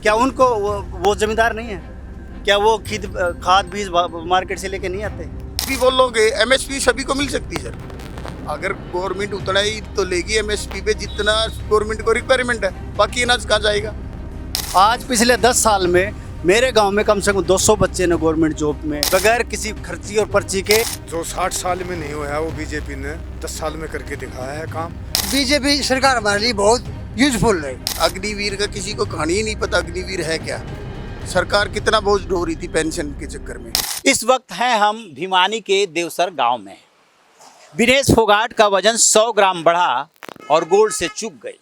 क्या उनको वो जमींदार नहीं है? क्या वो खाद बीज मार्केट से लेके नहीं आते? भी बोलोगे एमएसपी सभी को मिल सकती है सर। अगर गवर्नमेंट उतना ही तो लेगी एमएसपी पे जितना गवर्नमेंट को रिक्वायरमेंट है, बाकी अनाज कहाँ जाएगा। आज पिछले 10 साल में मेरे गांव में कम से कम 200 बच्चे ने गवर्नमेंट जॉब में बगैर किसी खर्ची और पर्ची के। जो 60 साल में नहीं हुआ है वो बीजेपी ने 10 साल में करके दिखाया है काम। बीजेपी सरकार हमारे लिए बहुत यूजफुल है। अग्निवीर का किसी को कहानी ही नहीं पता, अग्निवीर है क्या। सरकार कितना बोझ ढो रही थी पेंशन के चक्कर में। इस वक्त हैं हम भिवानी के देवसर गांव में। विनेश फोगाट का वजन 100 ग्राम बढ़ा और गोल्ड से चूक गई।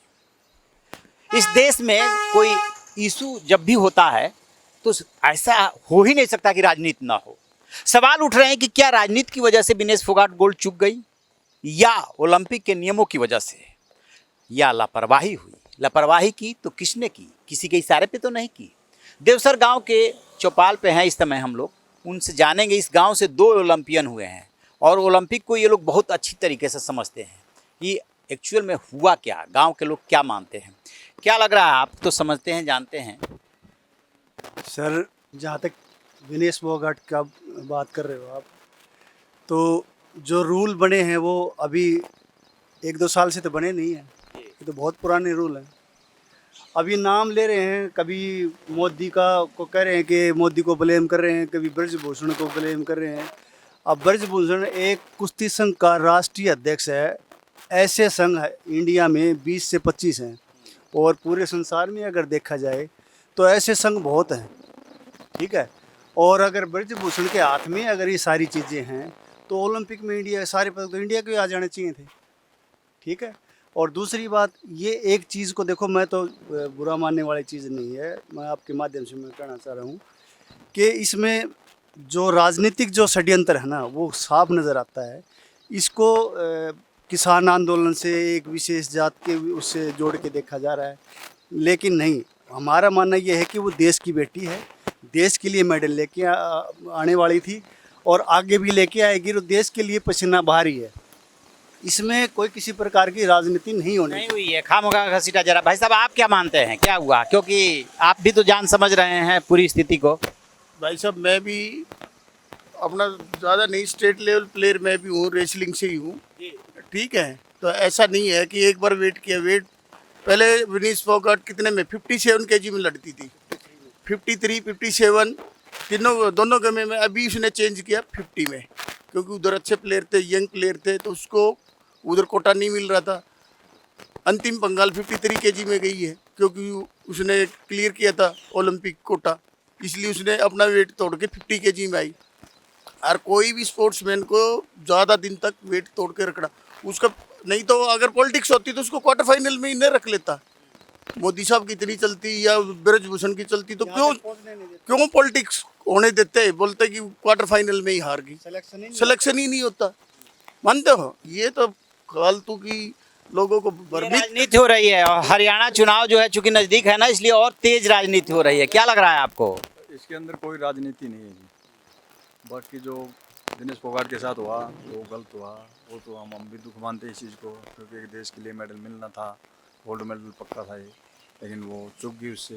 इस देश में कोई इशू जब भी होता है तो ऐसा हो ही नहीं सकता कि राजनीति ना हो। सवाल उठ रहे हैं कि क्या राजनीति की वजह से विनेश फोगाट गोल्ड चूक गई, या ओलंपिक के नियमों की वजह से, या लापरवाही हुई। लापरवाही की तो किसने की? किसी के इशारे पे तो नहीं की। देवसर गांव के चौपाल पे हैं इस समय हम लोग, उनसे जानेंगे। इस गांव से 2 ओलंपियन हुए हैं और ओलंपिक को ये लोग बहुत अच्छी तरीके से समझते हैं। ये एक्चुअल में हुआ क्या, गांव के लोग क्या मानते हैं, क्या लग रहा है? आप तो समझते हैं, जानते हैं। सर, जहाँ तक विनेश फोगाट का बात कर रहे हो आप, तो जो रूल बने हैं वो अभी 1-2 साल से तो बने नहीं हैं। ये तो बहुत पुराने रूल हैं। अभी नाम ले रहे हैं, कभी मोदी को कह रहे हैं कि मोदी को ब्लेम कर रहे हैं, कभी ब्रजभूषण को ब्लेम कर रहे हैं। अब ब्रजभूषण एक कुश्ती संघ का राष्ट्रीय अध्यक्ष है। ऐसे संघ इंडिया में 20 से 25 हैं और पूरे संसार में अगर देखा जाए तो ऐसे संघ बहुत हैं, ठीक है। और अगर ब्रजभूषण के हाथ में अगर ये सारी चीज़ें हैं तो ओलंपिक में इंडिया सारे पदक तो इंडिया के आ जाने चाहिए थे, ठीक है। और दूसरी बात, ये एक चीज़ को देखो, मैं तो बुरा मानने वाली चीज़ नहीं है, मैं आपके माध्यम से मैं कहना चाह रहा हूँ कि इसमें जो राजनीतिक जो षड्यंत्र है ना वो साफ नज़र आता है। इसको किसान आंदोलन से एक विशेष जात के उससे जोड़ के देखा जा रहा है, लेकिन नहीं। हमारा मानना ये है कि वो देश की बेटी है, देश के लिए मेडल लेके आने वाली थी और आगे भी लेके आएगी। और देश के लिए पसीना बहा रही है। इसमें कोई किसी प्रकार की राजनीति नहीं होनी हुई है। खामोगा घसीटा जरा। भाई साहब, आप क्या मानते हैं, क्या हुआ? क्योंकि आप भी तो जान समझ रहे हैं पूरी स्थिति को। भाई साहब, मैं भी अपना ज़्यादा नहीं स्टेट लेवल प्लेयर मैं भी हूँ, रेसलिंग से ही हूँ, ठीक है। तो ऐसा नहीं है कि एक बार वेट किया। वेट पहले विनेश फोगाट कितने में 57 kg में लड़ती थी, 53, 57 दोनों के में। अभी उसने चेंज किया 50 में, क्योंकि उधर अच्छे प्लेयर थे, यंग प्लेयर थे, तो उसको उधर कोटा नहीं मिल रहा था। अंतिम पंगाल 53 kg में गई है, क्योंकि उसने क्लियर किया था ओलंपिक कोटा, इसलिए उसने अपना वेट तोड़ के 50 kg में आई। और कोई भी स्पोर्ट्समैन को ज़्यादा दिन तक वेट तोड़ के रखना उसका नहीं, तो अगर पॉलिटिक्स होती तो उसको क्वार्टर फाइनल में ही नहीं रख लेता। मोदी साहब की इतनी चलती या ब्रजभूषण की चलती तो क्यों पॉलिटिक्स होने देते? बोलते कि क्वार्टर फाइनल में ही हार गई, सिलेक्शन ही नहीं होता। मानते हो? ये तो फालतू की लोगों को राजनीति हो रही है। और हरियाणा चुनाव जो है चूंकि नजदीक है ना, इसलिए और तेज राजनीति हो रही है। क्या लग रहा है आपको? इसके अंदर कोई राजनीति नहीं है जी। बाकी जो विनेश फोगाट के साथ हुआ वो गलत हुआ, वो तो हम भी दुख मानते हैं इस चीज़ को, क्योंकि एक देश के लिए मेडल मिलना था, गोल्ड मेडल पक्का था ये, लेकिन वो चूक गई उससे।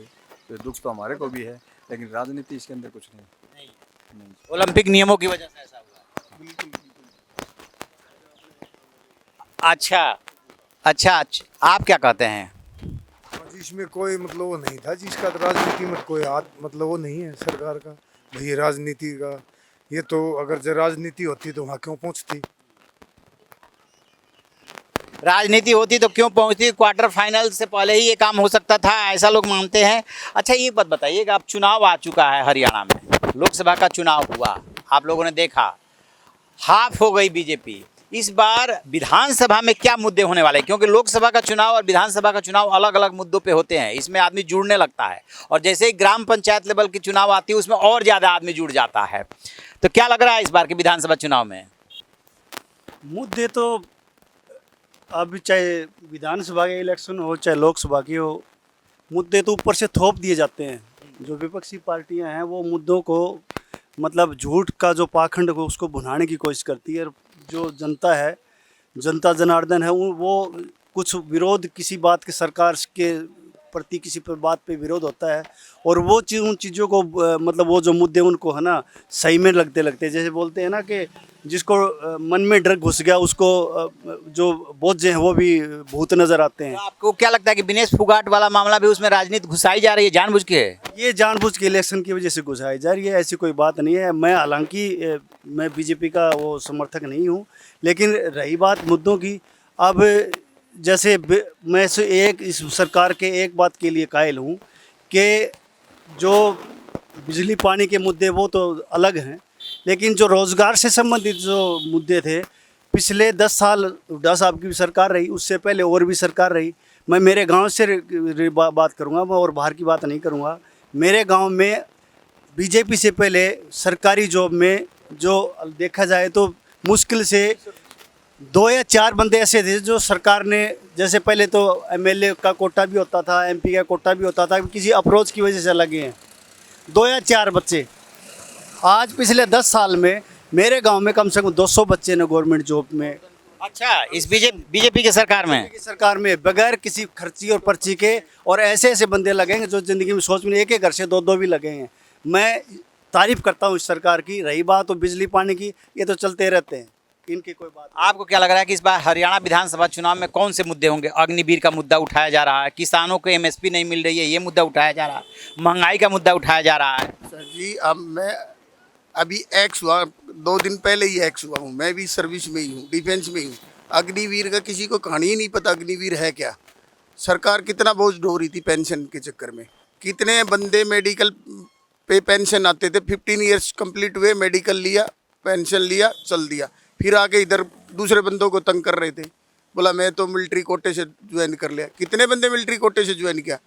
तो दुख तो हमारे को भी है, लेकिन राजनीति इसके अंदर कुछ नहीं। ओलंपिक नियमों की वजह से ऐसा हुआ। बिल्कुल। अच्छा, आप क्या कहते हैं? इसमें कोई मतलब वो नहीं था जिसका राजनीति में कोई हाथ मतलब वो नहीं है सरकार का। भाई राजनीति का ये तो अगर जो राजनीति होती तो वहाँ क्यों पहुँचती? राजनीति होती तो क्यों पहुंचती? क्वार्टर फाइनल से पहले ही ये काम हो सकता था, ऐसा लोग मानते हैं। अच्छा, ये बात बताइएगा, अब चुनाव आ चुका है हरियाणा में, लोकसभा का चुनाव हुआ, आप लोगों ने देखा, हाफ हो गई बीजेपी। इस बार विधानसभा में क्या मुद्दे होने वाले हैं? क्योंकि लोकसभा का चुनाव और विधानसभा का चुनाव अलग अलग मुद्दों पे होते हैं, इसमें आदमी जुड़ने लगता है। और जैसे ही ग्राम पंचायत लेवल की चुनाव आती है उसमें और ज़्यादा आदमी जुड़ जाता है। तो क्या लग रहा है इस बार के विधानसभा चुनाव में? मुद्दे तो अब चाहे विधानसभा के इलेक्शन हो चाहे लोकसभा की हो, मुद्दे तो ऊपर से थोप दिए जाते हैं। जो विपक्षी पार्टियां हैं वो मुद्दों को मतलब झूठ का जो पाखंड को उसको भुनाने की कोशिश करती है। जो जनता है, जनता जनार्दन है, वो कुछ विरोध किसी बात के सरकार के प्रति किसी पर बात पे विरोध होता है और वो चीज़ उन चीज़ों को मतलब वो जो मुद्दे उनको है ना सही में लगते जैसे बोलते हैं ना कि जिसको मन में डर घुस गया उसको जो बोझ हैं वो भी भूत नजर आते हैं। तो आपको क्या लगता है कि विनेश फोगाट वाला मामला भी उसमें राजनीति घुसाई जा रही है जानबूझ के? ये जानबूझ के इलेक्शन की वजह से घुसाई जा रही है, ऐसी कोई बात नहीं है। मैं हालांकि मैं बीजेपी का वो समर्थक नहीं हूँ, लेकिन रही बात मुद्दों की, अब जैसे मैं से एक इस सरकार के एक बात के लिए कायल हूँ कि जो बिजली पानी के मुद्दे वो तो अलग हैं, लेकिन जो रोज़गार से संबंधित जो मुद्दे थे, पिछले 10 साल हुड्डा साहब की भी सरकार रही, उससे पहले और भी सरकार रही। मैं मेरे गांव से बात करूंगा, मैं और बाहर की बात नहीं करूंगा। मेरे गांव में बीजेपी से पहले सरकारी जॉब में जो देखा जाए तो मुश्किल से 2 या 4 बंदे ऐसे थे जो सरकार ने, जैसे पहले तो एमएलए का कोटा भी होता था, एमपी का कोटा भी होता था, किसी अप्रोच की वजह से लगे हैं 2 या 4 बच्चे। आज पिछले 10 साल में मेरे गांव में कम से कम 200 बच्चे ने गवर्नमेंट जॉब में। अच्छा, इस बीजेपी की सरकार में? की सरकार में बगैर किसी खर्ची और पर्ची के, और ऐसे ऐसे बंदे लगेंगे जो ज़िंदगी में सोच में एक घर से 2-2 भी लगेंगे। मैं तारीफ करता हूँ इस सरकार की। रही बात तो बिजली पानी की, ये तो चलते रहते हैं, इनकी कोई बात नहीं। आपको क्या लग रहा है कि इस बार हरियाणा विधानसभा चुनाव में कौन से मुद्दे होंगे? अग्निवीर का मुद्दा उठाया जा रहा है, किसानों को एमएसपी नहीं मिल रही है, ये मुद्दा उठाया जा रहा है, महंगाई का मुद्दा उठाया जा रहा है। सर जी, अब मैं अभी एक्स हुआ, 2 दिन पहले ही एक्स हुआ हूँ। मैं भी सर्विस में ही हूँ, डिफेंस में ही हूँ। अग्निवीर का किसी को कहानी ही नहीं पता अग्निवीर है क्या। सरकार कितना बोझ ढो रही थी पेंशन के चक्कर में। कितने बंदे मेडिकल पे पेंशन आते थे, 15 ईयर्स कंप्लीट हुए, मेडिकल लिया, पेंशन लिया, चल दिया, फिर आके इधर दूसरे बंदों को तंग कर रहे थे। बोला मैं तो मिलिट्री कोटे से ज्वाइन कर लिया। कितने बंदे मिलिट्री कोटे से ज्वाइन किया?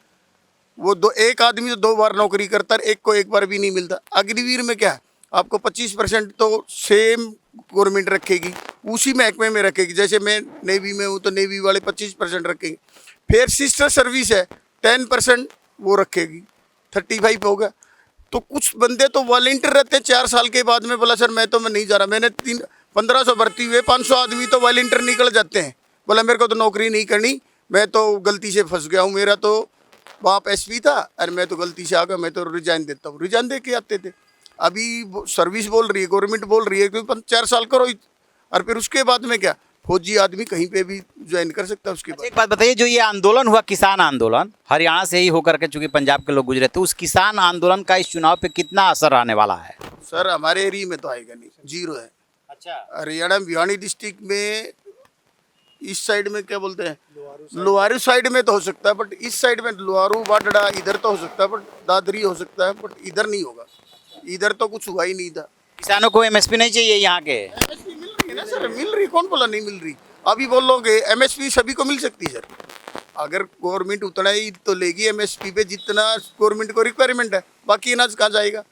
वो एक आदमी तो 2 बार नौकरी करता है, एक को 1 बार भी नहीं मिलता। अग्निवीर में क्या, आपको 25% तो सेम गवर्नमेंट रखेगी, उसी महकमे में रखेगी। जैसे मैं नेवी में हूँ तो नेवी वाले 25% रखेंगे। फिर सिस्टर सर्विस है, 10% वो रखेगी, 35 होगा। तो कुछ बंदे तो वॉलंटियर रहते हैं 4 साल के बाद में। बोला सर मैं नहीं जा रहा। मैंने 1500 भर्ती हुए, 500 आदमी तो वॉलंटियर निकल जाते हैं। बोला मेरे को तो नौकरी नहीं करनी, मैं तो गलती से फंस गया हूँ, मेरा तो बाप एसपी था और मैं तो गलती से आ गया, मैं तो रिजाइन देता हूँ। रिजाइन दे के आते थे। अभी सर्विस बोल रही है, गवर्नमेंट बोल रही है कि 4 साल करो, और फिर उसके बाद में क्या, फौजी आदमी कहीं पे भी ज्वाइन कर सकता है। उसके बाद एक बात बताइए, जो ये आंदोलन हुआ, किसान आंदोलन, हरियाणा से ही होकर के, चूंकि पंजाब के लोग गुजरे, तो उस किसान आंदोलन का इस चुनाव पे कितना असर आने वाला है? सर हमारे एरिया में तो आएगा नहीं, 0 है। अच्छा, हरियाणा भिवानी डिस्ट्रिक्ट में इस साइड में क्या बोलते हैं, लोहारू साइड में तो हो सकता है, बट इस साइड में लोहारू बाडड़ा इधर तो हो सकता है, बट दादरी हो सकता है, बट इधर नहीं होगा। इधर तो कुछ हुआ ही नहीं था। किसानों को एमएसपी नहीं चाहिए यहाँ के? एमएसपी मिल रही है ना सर, मिल रही, कौन बोला नहीं मिल रही। अभी बोलोगे एमएसपी सभी को मिल सकती है सर, अगर गवर्नमेंट उतना ही तो लेगी एमएसपी पे जितना गवर्नमेंट को रिक्वायरमेंट है। बाकी अनाज कहाँ जाएगा,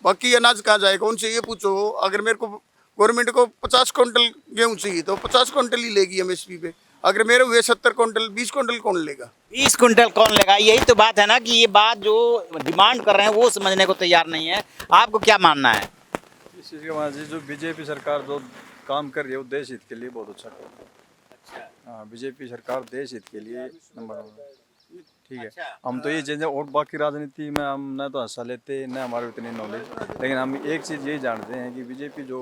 बाकी अनाज कहाँ जाएगा उनसे ये पूछो। अगर मेरे को गवर्नमेंट को 50 क्विंटल गेहूँ चाहिए तो 50 क्विंटल ही लेगी एमएसपी पे। अगर मेरे हुए 70 क्विंटल, 20 क्विंटल कौन लेगा? 20 क्विंटल कौन लेगा? यही तो बात है ना कि ये बात जो डिमांड कर रहे हैं वो समझने को तैयार नहीं है। आपको क्या मानना है? इस चीज़ के बाद जो बीजेपी सरकार जो काम कर रही है वो देश हित के लिए बहुत अच्छा कर रही है। हाँ, बीजेपी सरकार देश हित के लिए नंबर 1, ठीक है। हम तो ये चीज़ें, और बाकी राजनीति में हम न तो हिस्सा लेते न हमारे इतनी नॉलेज, लेकिन हम एक चीज़ यही जानते हैं कि बीजेपी जो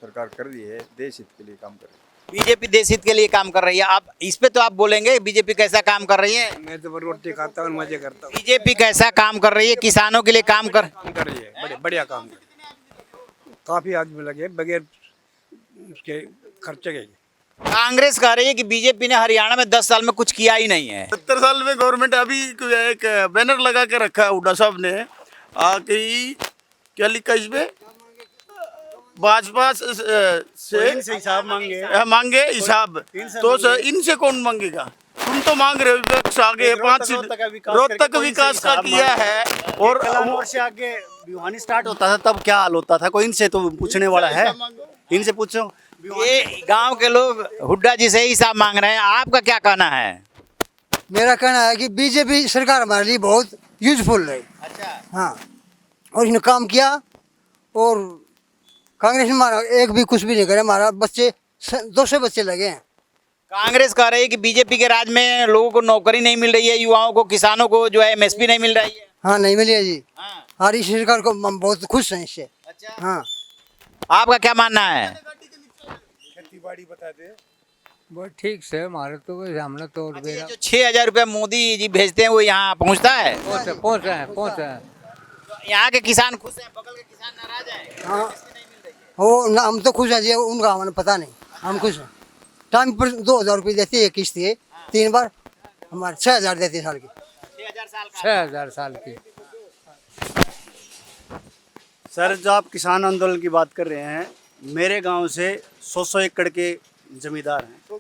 सरकार कर रही है देश हित के लिए काम कर रही है। बीजेपी देश हित के लिए काम कर रही है। आप इस पे तो आप बोलेंगे बीजेपी कैसा काम कर रही है? मैं तो रोटी खाता हूँ, मजे करता हूँ। बीजेपी कैसा काम कर रही है? किसानों के लिए काम कर रही है, बढ़िया काम कर रही है। काफी आदमी लगे बगैर उसके खर्चे के। कांग्रेस कह रही है कि बीजेपी ने हरियाणा में 10 साल में कुछ किया ही नहीं है। 70 साल में गवर्नमेंट अभी एक बैनर लगा के रखा है हुड्डा साहब ने, आके क्या लिखा इसमें, भाजपा से इनसे हिसाब मांगे हिसाब। तो सर इनसे कौन मांगेगा? तुम तो मांग रहे हो, विपक्ष आगे 5 रोहतक विकास का किया है, और कलानौर से आगे भिवानी स्टार्ट होता था तब क्या हाल होता था, कोई इनसे तो पूछने वाला है? इनसे पूछो। ये गांव के लोग हुड्डा जी से ही हिसाब मांग रहे हैं। आपका क्या कहना है? मेरा कहना है कि बीजेपी सरकार हमारे लिए बहुत यूजफुल है। अच्छा, हाँ, और इसने काम किया, और कांग्रेस ने हमारा एक भी कुछ भी नहीं करे। हमारा बच्चे 200 बच्चे लगे हैं, कांग्रेस कह रही है कि बीजेपी के राज में लोगों को नौकरी नहीं मिल रही है, युवाओं को, किसानों को जो है एमएसपी नहीं मिल रही है। हाँ नहीं मिली है जी। हाँ। और इस सरकार को हम बहुत खुश हैं इससे। अच्छा, हाँ आपका क्या मानना है? खेती बाड़ी बता दे। बहुत ठीक से हमारे तो कोई हमने तो अच्छा, ये जो 6,000 रुपया मोदी जी भेजते हैं वो यहाँ पहुँचता है? पहुँच रहे हैं। तो यहाँ के किसान खुश हैं, बगल के किसान नाराज हैं? हाँ MSP नहीं मिल रही है। वो ना, हम तो खुश हैं जी, उनका हमें पता नहीं, हम खुश हैं। टाइम पर 2,000 रुपये देती है किस्त है, 3 बार हमारे 6,000 देती है साल की। 6,000 साल का। 6,000 साल की। सर जो आप किसान आंदोलन की बात कर रहे हैं, मेरे गांव से 100 एकड़ के जमींदार हैं।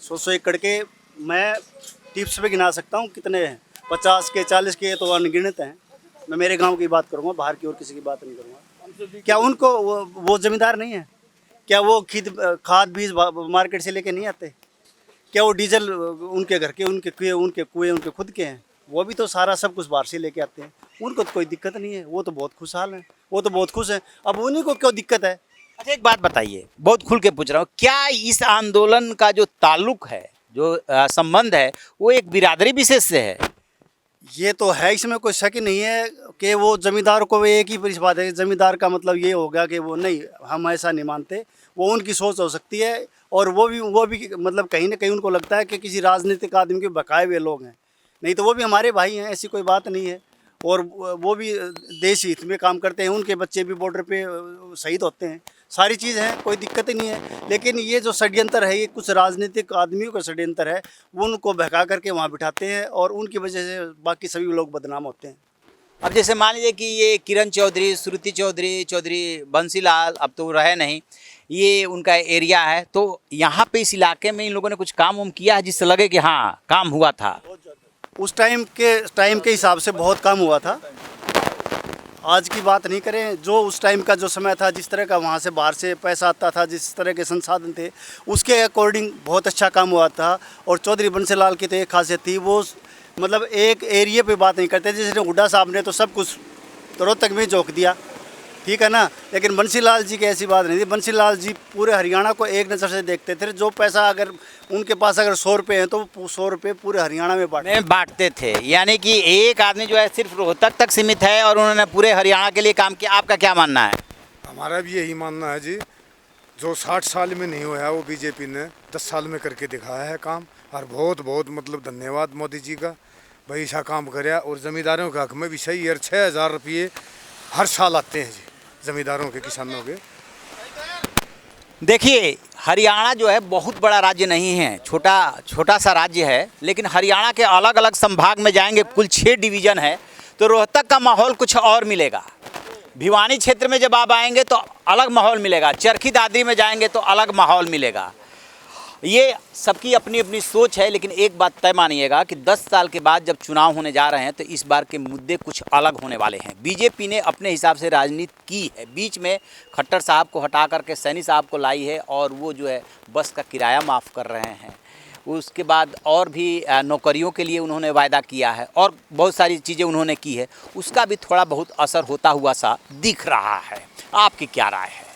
100 एकड़ के मैं टिप्स पे गिना सकता हूँ कितने हैं, 50 के 40 के तो अनगिनत हैं। मैं मेरे गांव की बात करूँगा, बाहर की और किसी की बात नहीं करूँगा। क्या उनको वो जमींदार नहीं है? क्या वो खाद बीज मार्केट से लेके नहीं आते? क्या वो डीजल उनके घर के, उनके कुएं उनके खुद के हैं? वो भी तो सारा सब कुछ बाहर से लेके आते हैं। उनको तो कोई दिक्कत नहीं है, वो तो बहुत खुशहाल हैं, वो तो बहुत खुश हैं। अब उन्हीं को क्यों दिक्कत है? अच्छा, एक बात बताइए, बहुत खुल के पूछ रहा हूँ, क्या इस आंदोलन का जो ताल्लुक है, जो संबंध है, वो एक बिरादरी विशेष से है? ये तो है, इसमें कोई शक नहीं है कि वो जमींदार को एक ही बात है। जमींदार का मतलब ये हो गया कि वो नहीं, हम ऐसा नहीं मानते। वो उनकी सोच हो सकती है, और वो भी मतलब कहीं ना कहीं उनको लगता है कि किसी राजनीतिक आदमी के बकाए हुए लोग हैं। नहीं तो वो भी हमारे भाई हैं, ऐसी कोई बात नहीं है। और वो भी देश हित में काम करते हैं, उनके बच्चे भी बॉर्डर पे शहीद होते हैं। सारी चीज़ हैं, कोई दिक्कत ही नहीं है। लेकिन ये जो षड्यंत्र है, ये कुछ राजनीतिक आदमियों का षड्यंत्र है। वो उनको बहका करके वहाँ बिठाते हैं और उनकी वजह से बाकी सभी लोग बदनाम होते हैं। अब जैसे मान लीजिए कि ये किरण चौधरी, श्रुति चौधरी, चौधरी बंसीलाल अब तो रहे नहीं, ये उनका एरिया है, तो यहाँ पे इस इलाके में इन लोगों ने कुछ काम वाम किया है जिससे लगे कि हाँ काम हुआ था? उस टाइम के हिसाब से बहुत काम हुआ था। आज की बात नहीं करें, जो उस टाइम का जो समय था, जिस तरह का वहाँ से बाहर से पैसा आता था, जिस तरह के संसाधन थे, उसके अकॉर्डिंग बहुत अच्छा काम हुआ था। और चौधरी बंसीलाल की तो एक खासियत थी, वो मतलब एक एरिया पे बात नहीं करते। जैसे हुड्डा साहब ने तो सब कुछ रोहतक में झोंक दिया, ठीक है ना, लेकिन बंसीलाल जी की ऐसी बात नहीं थी। बंसीलाल जी पूरे हरियाणा को एक नज़र से देखते थे। जो पैसा अगर उनके पास अगर 100 रुपये हैं तो 100 रुपये पूरे हरियाणा में बांटते थे। यानी कि एक आदमी जो है सिर्फ रोहतक तक सीमित है और उन्होंने पूरे हरियाणा के लिए काम किया। आपका क्या मानना है? हमारा भी यही मानना है जी, जो 60 साल में नहीं हुआ है वो बीजेपी ने 10 साल में करके दिखाया है काम। और बहुत बहुत मतलब धन्यवाद मोदी जी का, भाई ऐसा काम कराया। और ज़मींदारों के हक में भी सही है, 6,000 रुपये हर साल आते हैं जी ज़मींदारों के, किसानों के। देखिए, हरियाणा जो है बहुत बड़ा राज्य नहीं है, छोटा सा राज्य है। लेकिन हरियाणा के अलग अलग संभाग में जाएंगे, कुल 6 डिवीज़न है, तो रोहतक का माहौल कुछ और मिलेगा। भिवानी क्षेत्र में जब आप आएंगे तो अलग माहौल मिलेगा, चरखी दादरी में जाएंगे तो अलग माहौल मिलेगा। ये सबकी अपनी अपनी सोच है। लेकिन एक बात तय मानिएगा कि 10 साल के बाद जब चुनाव होने जा रहे हैं तो इस बार के मुद्दे कुछ अलग होने वाले हैं। बीजेपी ने अपने हिसाब से राजनीति की है, बीच में खट्टर साहब को हटा करके सैनी साहब को लाई है, और वो जो है बस का किराया माफ़ कर रहे हैं। उसके बाद और भी नौकरियों के लिए उन्होंने वायदा किया है, और बहुत सारी चीज़ें उन्होंने की है। उसका भी थोड़ा बहुत असर होता हुआ सा दिख रहा है। आपकी क्या राय है?